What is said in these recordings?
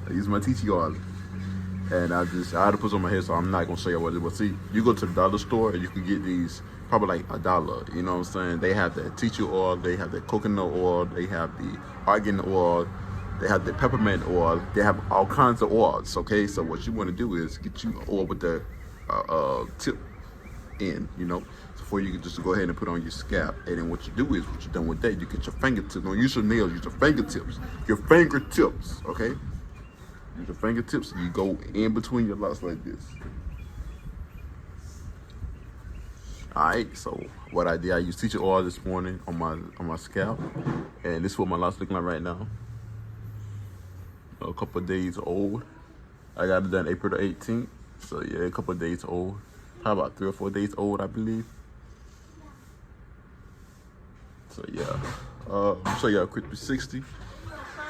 I use my TT oil. And I had to put some on my head, so I'm not gonna show you what it was. See, you go to the dollar store and you can get these probably like $1. You know what I'm saying? They have the tea tree oil, they have the coconut oil, they have the argan oil, they have the peppermint oil. They have all kinds of oils. Okay, so what you want to do is get you oil with the tip in. You know, before you can just go ahead and put on your scalp. And then what you do is, what you're done with that, you get your fingertips. Don't use your nails, use your fingertips. Your fingertips. Okay. Use your fingertips, and you go in between your locks like this. Alright, so what I did, I used teacher oil this morning on my scalp, and this is what my locks looking like right now. A couple of days old. I got it done April the 18th, so yeah, a couple of days old. How about 3 or 4 days old, I believe. So yeah, I'll show y'all a quick 360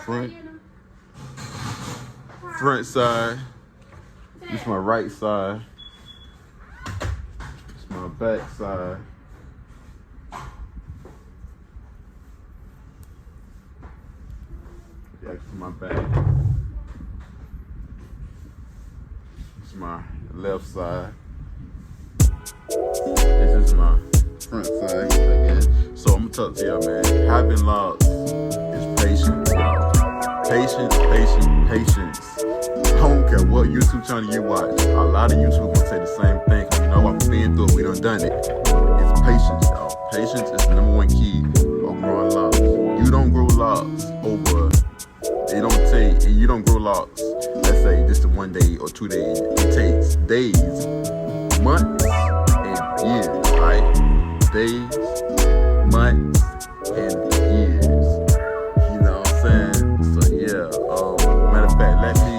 front side. This is my right side. This is my back side. This is my back. This is my left side. This is my front side again. So I'm gonna talk to y'all, man. Having locks is patience, y'all. Patience, patience, patience. I don't care what YouTube channel you watch. A lot of YouTube gonna say the same thing. Cause you know I've been through it. We done it. It's patience, y'all. Patience is the #1 key of growing locks. You don't grow locks over. It don't take. You don't grow locks. Let's say just 1 day or 2 days. It takes days, months, and years. Right? Days, months, and years. You know what I'm saying? So yeah. Matter of fact, let me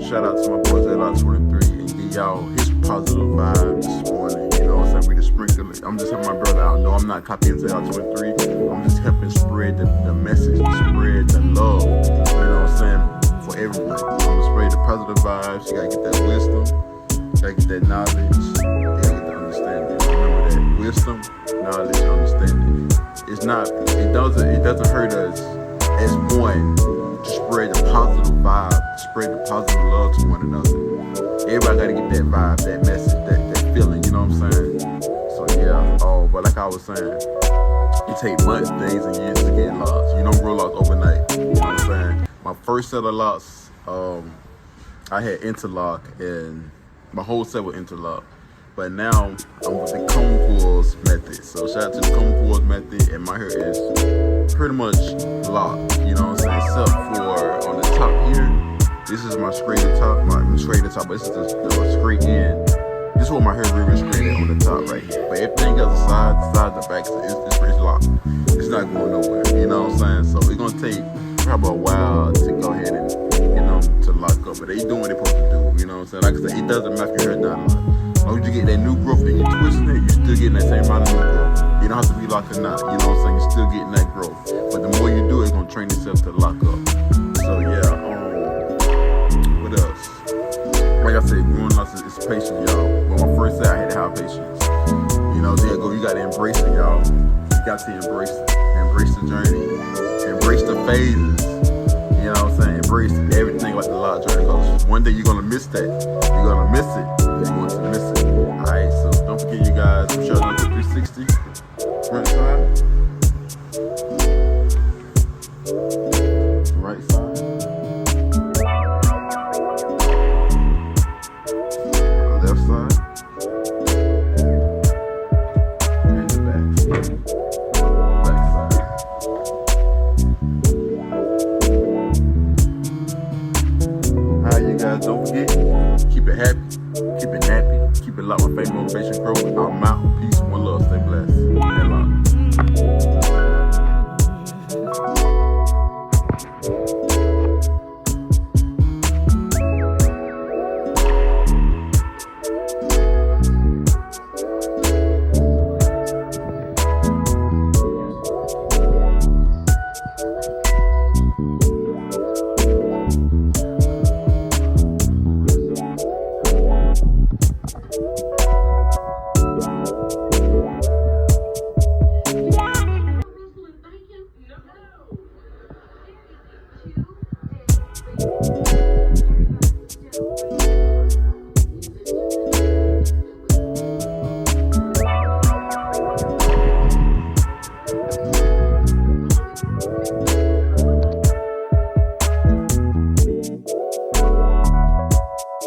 shout out to my boys at Locs 23 and give y'all his positive vibes this morning. You know what I'm saying? We just sprinkle it. I'm just helping my brother out. No, I'm not copying Locs 23. I'm just helping spread the message, spread the love. You know what I'm saying? For everyone. I'm gonna spread the positive vibes. You gotta get that wisdom. You gotta get that knowledge. You gotta get the understanding. Remember that wisdom, knowledge, understanding. It doesn't hurt us as one to spread the positive vibe, spread the positive love to one another. Everybody gotta get that vibe, that message, that feeling, you know what I'm saying? So yeah, but like I was saying, it takes months, days, and years to get locks. You don't grow locks overnight, you know what I'm saying? My first set of locks, I had interlock, and my whole set was interlock. But now I'm with the cone coils method. So shout out to the cone coils method, and my hair is pretty much locked. You know what I'm saying? Except for on the top here, this is my straighter top, but this is the straight end. This is what my hair really straight on the top right here. But everything else, the side, the back, it's pretty locked. It's not going nowhere. You know what I'm saying? So it's gonna take probably a while to go ahead and to lock up. But they doing what they supposed to do. You know what I'm saying? Like I said, it doesn't make your hair down a lot. As long as you get that new growth and you twisting it, you're still getting that same amount of new growth. You don't have to be locked or not. You know what I'm saying? You're still getting that growth. But the more you do it, it's gonna train itself to lock up. So yeah, what else? Like I said, growing locks is patience, y'all. When my first set, I had to have patience. You know, there you go. You gotta embrace it, y'all. You got to embrace it. Embrace the journey. Embrace the phases. You know what I'm saying? Embrace everything about the lock journey. Because one day you're gonna miss that. You're gonna miss it. You're going to miss it. Alright, so don't forget, you guys, Shoutout to 360 front side, right side, left side, and the back side. Alright, you guys, don't forget, keep it happy. Keep it nappy, keep it locked. My faith, motivation, growth. I'm out. Peace, one love, stay blessed. And locked. Peace.